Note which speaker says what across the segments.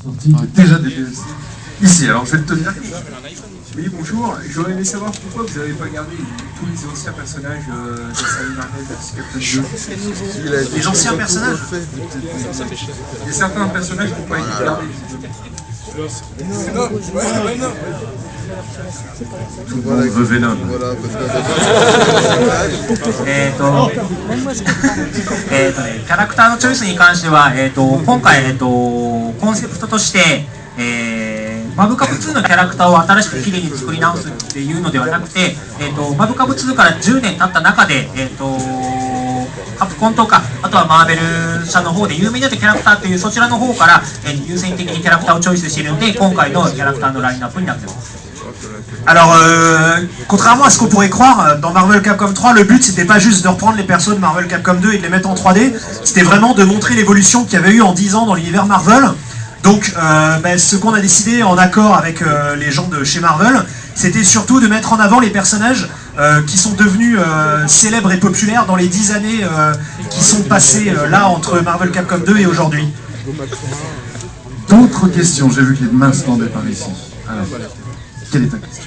Speaker 1: sorti déjà des DLC. Ici, alors je vais le tenir. Oui, bonjour. J'aurais aimé savoir pourquoi vous n'avez pas gardé tous les anciens personnages de série Marvel vs Capcom 2.
Speaker 2: Les anciens personnages.
Speaker 1: Il y a certains personnages qui n'ont pas été gardés. Tout le monde veut Venom.
Speaker 2: キャラクターのチョイスに関しては、今回、コンセプトとして、マブカブ2のキャラクターを新しくきれいに作り直すっていうのではなくて、マブカブ2から10年経った中で、カプコンとか、あとはマーベル社の方で有名になったキャラクターというそちらの方から、優先的にキャラクターをチョイスしているので、今回のキャラクターのラインナップになっています。
Speaker 3: Alors, contrairement à ce qu'on pourrait croire, dans Marvel Capcom 3, le but c'était pas juste de reprendre les persos de Marvel Capcom 2 et de les mettre en 3D, c'était vraiment de montrer l'évolution qu'il y avait eu en 10 ans dans l'univers Marvel. Donc, ce qu'on a décidé en accord avec les gens de chez Marvel, c'était surtout de mettre en avant les personnages qui sont devenus célèbres et populaires dans les 10 années qui sont passées là entre Marvel Capcom 2 et aujourd'hui.
Speaker 1: D'autres questions? J'ai vu que les mains se tendaient par ici. Alors, quelle est ta question?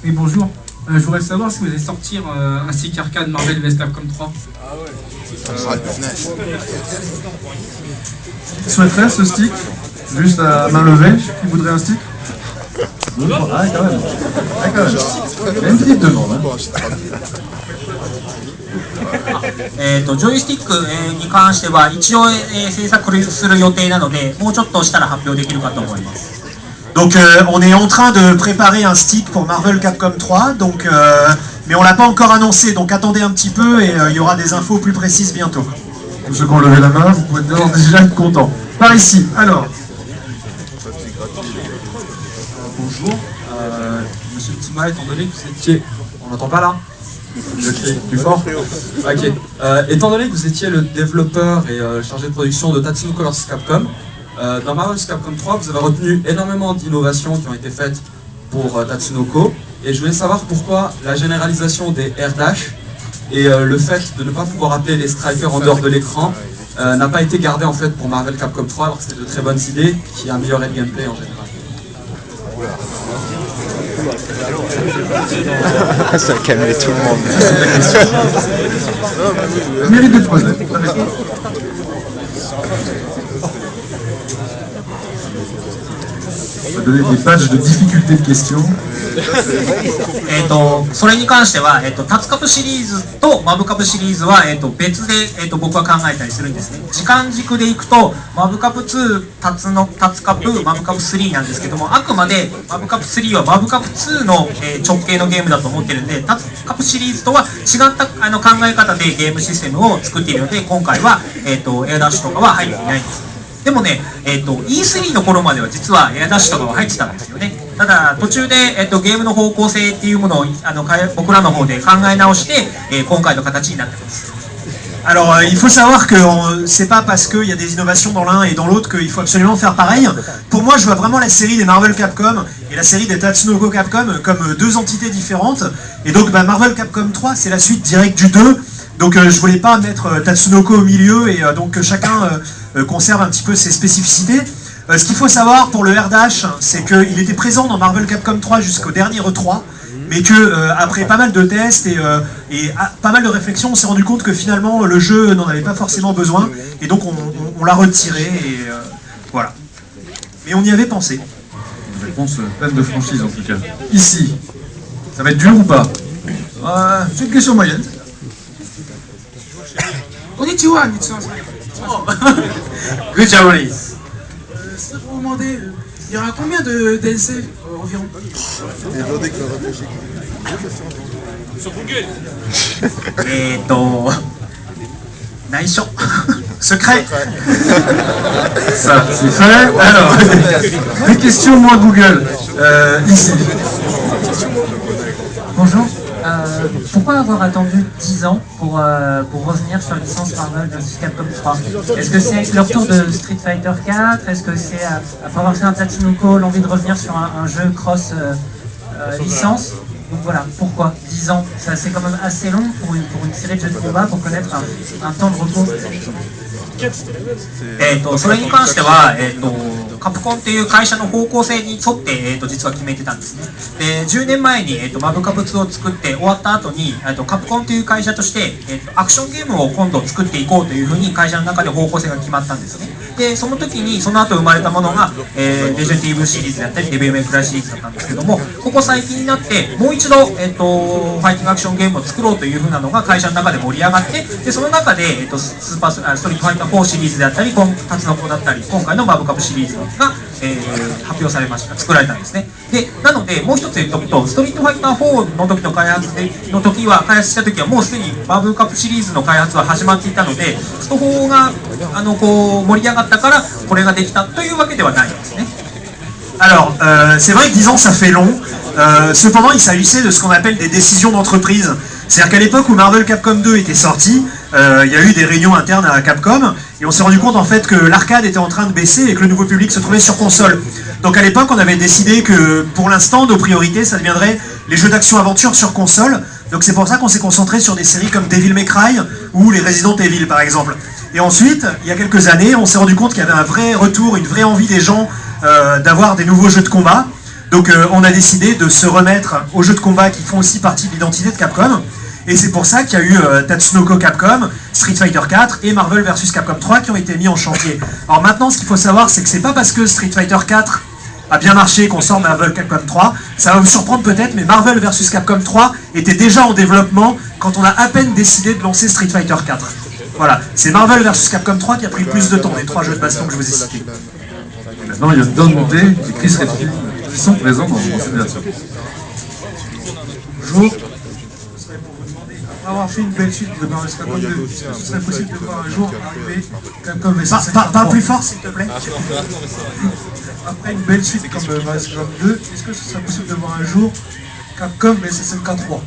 Speaker 4: Oui, bonjour. Je voudrais savoir si vous allez sortir un stick arcade Marvel vs Capcom 3.
Speaker 1: Qui souhaiterait ce stick? Juste à main levée, qui voudrait un stick? Ah, quand même. Ah, quand même. Il y a une petite demande. Hein.
Speaker 2: ジョイスティックに関しては一応制作する予定なので、もうちょっとしたら発表できるかと思います。
Speaker 3: Donc on est en train de préparer un stick pour Marvel Capcom 3, donc, mais on l'a pas encore annoncé, donc attendez un petit peu et il y aura des infos plus précises bientôt.
Speaker 1: Tous ceux qui ont levé la main, vous pouvez déjà être contents. Par ici, alors.
Speaker 5: Bonjour, monsieur Tima, étant donné que vous étiez... On n'entend pas là? Je crie plus fort. Ok. Étant donné que vous étiez le développeur et chargé de production de Tatsunoko Colors Capcom, dans Marvel Capcom 3, vous avez retenu énormément d'innovations qui ont été faites pour Tatsunoko, et je voulais savoir pourquoi la généralisation des air dash et le fait de ne pas pouvoir appeler les strikers en dehors de l'écran n'a pas été gardé en fait pour Marvel Capcom 3, alors que c'était de très bonnes idées qui amélioreraient le gameplay en général.
Speaker 6: Ça a calmé tout le monde.
Speaker 1: Mérite d'être posé. On va donner des badges de difficulté de questions.
Speaker 2: それに関しては、タツカプシリーズとマブカプシリーズは、別で、僕は考えたりするんですね。時間軸でいくと、マブカプ2、タツカプ、マブカプ3なんですけども、あくまでマブカプ3はマブカプ2の、直系のゲームだと思ってるんで、タツカプシリーズとは違った考え方でゲームシステムを作っているので、今回は、エアダッシュとかは入っていないんです。でもね、E3 の頃までは実はエアダッシュとかは入ってたんですよね。ただ途中で、ゲームの方向性っていうものを僕らの方で考え直して、今回の形になってます。
Speaker 3: Alors il faut savoir que c'est pas parce qu'il y a des innovations dans l'un et dans l'autre qu'il faut absolument faire pareil. Pour moi, je vois vraiment la série des Marvel Capcom et la série des Tatsunoko Capcom comme deux entités différentes. Et donc Marvel Capcom 3, c'est la suite directe du 2. Donc je voulais pas mettre Tatsunoko au milieu et donc que chacun conserve un petit peu ses spécificités. Ce qu'il faut savoir pour le air dash, c'est qu'il était présent dans Marvel Capcom 3 jusqu'au dernier E3, mais que après pas mal de tests et pas mal de réflexions, on s'est rendu compte que finalement le jeu n'en avait pas forcément besoin, et donc on l'a retiré, et voilà. Mais on y avait pensé.
Speaker 1: Une réponse pleine de franchise en tout cas. Ici, ça va être dur ou pas? C'est une question moyenne.
Speaker 4: Konnichiwa, Nitsuo.
Speaker 2: Good job, Alice.
Speaker 4: C'est pour vous demander, il y aura combien de DLC environ?
Speaker 2: Sur Google. Naisho.
Speaker 3: Secret.
Speaker 1: Ça, c'est fait. Alors, des questions moins Google. Ici.
Speaker 7: Bonjour. Pourquoi avoir attendu 10 ans pour revenir sur la licence Marvel vs Capcom 3? Est-ce que c'est le retour de Street Fighter 4? Est-ce que c'est, après avoir fait un Tatsunoko, l'envie de revenir sur un jeu cross licence? Donc voilà, pourquoi 10 ans? C'est quand même assez long pour une série de jeux de combat pour connaître un temps de repos.
Speaker 2: それに関しては、カプコンっていう会社の方向性に沿って、実は決めてたんですね。で、10年前に、マブカブ2を作って終わった後に、カプコンという会社として、アクションゲームを今度作っていこうというふうに会社の中で方向性が決まったんですね。で、その時にその後生まれたものが、レジェンドイーブルシリーズだったりデビルメイクライシリーズだったんですけども、ここ最近になってもう一度、ファイティングアクションゲームを作ろうというふうなのが会社の中で盛り上がって、でその中で、ストリートファイター4シリーズであったりタツノコだったり今回のマブカブシリーズが、発表されました、作られたんですね。でなのでもう一つ言っておくと、ストリートファイター4の時の開発した時はもうすでにマブカブシリーズの開発は始まっていたので、スト4がこう盛り上がったからこれができたというわけではないんですね。
Speaker 3: Alors, c'est vrai que 10 ans ça fait long, cependant il s'agissait de ce qu'on appelle des décisions d'entreprise. C'est-à-dire qu'à l'époque où Marvel Capcom 2 était sorti, il y a eu des réunions internes à Capcom et on s'est rendu compte en fait que l'arcade était en train de baisser et que le nouveau public se trouvait sur console. Donc à l'époque on avait décidé que pour l'instant nos priorités ça deviendrait les jeux d'action-aventure sur console. Donc c'est pour ça qu'on s'est concentré sur des séries comme Devil May Cry ou les Resident Evil par exemple. Et ensuite, il y a quelques années, on s'est rendu compte qu'il y avait un vrai retour, une vraie envie des gens d'avoir des nouveaux jeux de combat. Donc on a décidé de se remettre aux jeux de combat qui font aussi partie de l'identité de Capcom. Et c'est pour ça qu'il y a eu Tatsunoko Capcom, Street Fighter 4 et Marvel vs Capcom 3 qui ont été mis en chantier. Alors maintenant, ce qu'il faut savoir, c'est que c'est pas parce que Street Fighter 4 a bien marché qu'on sort Marvel Capcom 3. Ça va vous surprendre peut-être, mais Marvel vs Capcom 3 était déjà en développement quand on a à peine décidé de lancer Street Fighter 4. Voilà, c'est Marvel vs Capcom 3 qui a pris le plus de temps des 3 jeux de baston que je vous ai cités.
Speaker 1: Maintenant, il y a Don Monte et Chris Redfield qui sont présents dans cette version.
Speaker 8: Bonjour. Après avoir fait une belle suite de Marvel vs Capcom 2, est-ce que ce serait possible de voir un jour arriver Capcom vs
Speaker 3: Parle plus fort s'il te plaît.
Speaker 8: Après une belle suite comme Marvel vs Capcom 2, est-ce que ce serait possible de voir un jour Capcom vs SNK 3?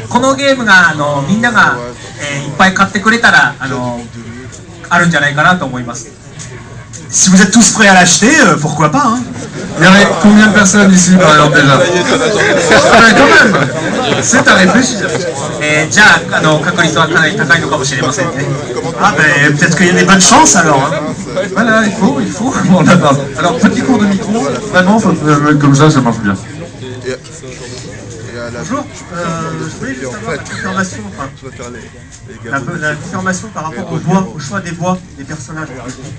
Speaker 2: このゲームがみんなが、いっぱい買ってくれたらあるんじゃないかなと思います。
Speaker 3: Si vous êtes tous prêts à l'acheter, pourquoi pas hein.
Speaker 1: Il y aurait combien de personnes ici par exemple déjà? Quand même, c'est à réfléchir.
Speaker 2: じゃあ確率はかなり高いのかもしれませんね。
Speaker 3: Ah ben peut-être qu'il y a des bonnes chances alors. Hein.
Speaker 1: Voilà, il faut, on a pas. Alors petit cours de micro, vraiment, comme ça marche bien.
Speaker 8: Bonjour, je voulais juste avoir la confirmation par rapport aux voix, au choix des voix des personnages.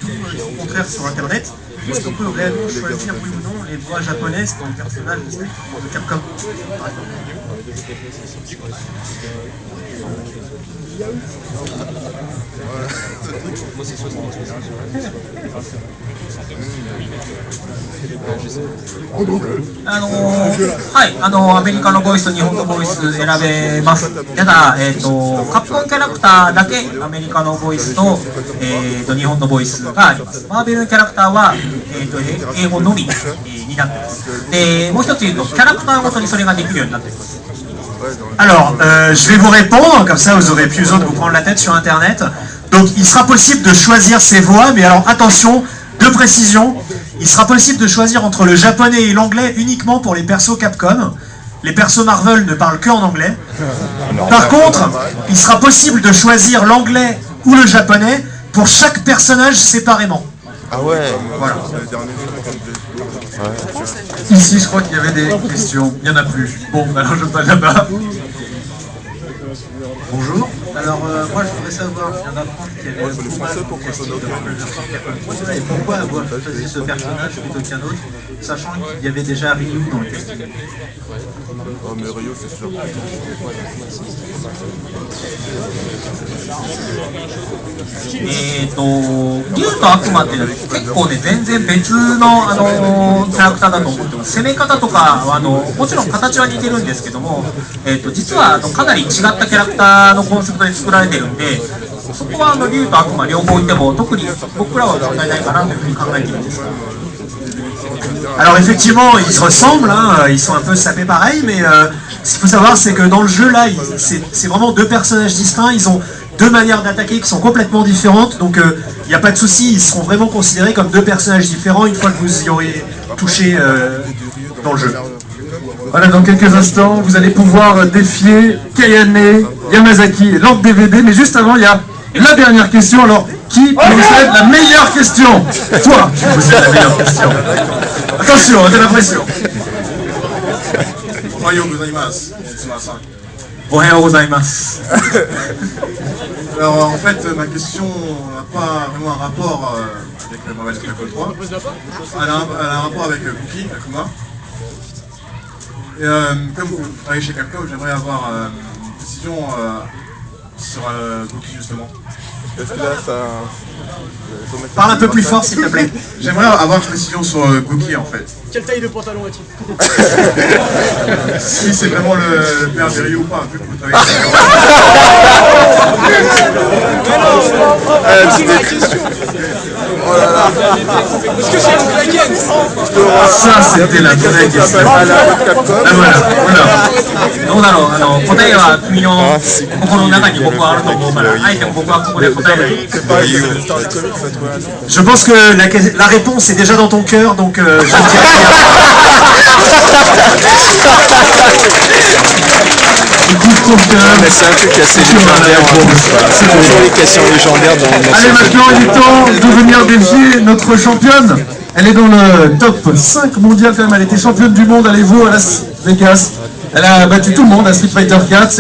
Speaker 8: Tout le contraire sur internet. Est-ce qu'on peut réellement choisir, oui ou non, les voix japonaises dans le personnage de Capcom?
Speaker 2: はい、アメリカのボイスと日本のボイス選べます。ただ、カプコンキャラクターだけアメリカのボイスと、日本のボイスがあります。マーベルのキャラクターは、英語のみ、になっています。で、もう一つ言うと、キャラクターごとにそれができるようになっています。
Speaker 3: Alors, je vais vous répondre, comme ça vous aurez plus besoin de vous prendre la tête sur internet. Donc il sera possible de choisir ses voix, mais alors attention, deux précisions. Il sera possible de choisir entre le japonais et l'anglais uniquement pour les persos Capcom. Les persos Marvel ne parlent que en anglais. Par contre, il sera possible de choisir l'anglais ou le japonais pour chaque personnage séparément.
Speaker 6: Ah ouais.
Speaker 3: Voilà.
Speaker 1: Ici, je crois qu'il y avait des questions. Il n'y en a plus. Bon, alors je passe là-bas.
Speaker 8: Bonjour. Alors moi je voudrais savoir, je viens d'apprendre qu'il y avait un tournage pour casting de Marvel vs Capcom 3 et pourquoi avoir choisi ce personnage plutôt qu'un autre, sachant qu'il y avait déjà Ryu dans le casting.
Speaker 6: Oh mais Ryu c'est sûr.
Speaker 2: 竜と悪魔って結構ね全然別の、キャラクターだと思ってます。攻め方とかはもちろん形は似てるんですけども、実はかなり違ったキャラクターのコンセプトで作られてるんで、そこは竜と悪魔両方いても特に僕らは問題ないかなというふうに考えているんですが。
Speaker 3: Alors effectivement, ils se ressemblent, hein, ils sont un peu sapés pareil, mais ce qu'il faut savoir, c'est que dans le jeu là, c'est vraiment deux personnages distincts, ils ont deux manières d'attaquer qui sont complètement différentes, donc il n'y a pas de souci, ils seront vraiment considérés comme deux personnages différents une fois que vous y aurez touché dans le jeu.
Speaker 1: Voilà, dans quelques instants, vous allez pouvoir défier Kayane, Yamazaki et Lord DVD. Mais juste avant, il y a la dernière question. Alors, qui possède la meilleure question? Toi, tu possèdes la meilleure question. Attention, t'as la pression.
Speaker 2: Ohayou gozaimasu.
Speaker 6: Alors en fait, ma question n'a pas vraiment un rapport avec Marvel vs Capcom 3. Elle a un rapport avec Cookie, Akuma. Et comme vous travaillez chez Capcom, j'aimerais avoir une décision sur Cookie justement.
Speaker 3: Est-ce que là, ça... Parle un peu plus fort, s'il te plaît.
Speaker 6: J'aimerais avoir une décision sur Cookie en fait.
Speaker 9: Quelle taille de pantalon a-t-il?
Speaker 6: Si c'est vraiment le père de Ryu ou pas, vu que vous travaillez
Speaker 9: C'est la question. Est-ce que c'est une blague?
Speaker 1: Ça, c'était la vraie question. Ah, voilà.
Speaker 2: どうだろう、答えは君の心の中に僕はあると思うから、あえて僕はここで答えない。
Speaker 3: Je pense que la réponse est déjà dans ton cœur, donc je ne dirai
Speaker 1: Écoute ton cœur.
Speaker 10: Mais c'est un truc assez légendaire. C'est toujours les questions légendaires dans
Speaker 1: Allez, maintenant, il est temps de venir défier notre championne. Elle est dans le top 5 mondial quand même. Elle était championne du monde. Allez-vous à Las Vegas. Elle a battu tout le monde à Street Fighter 4.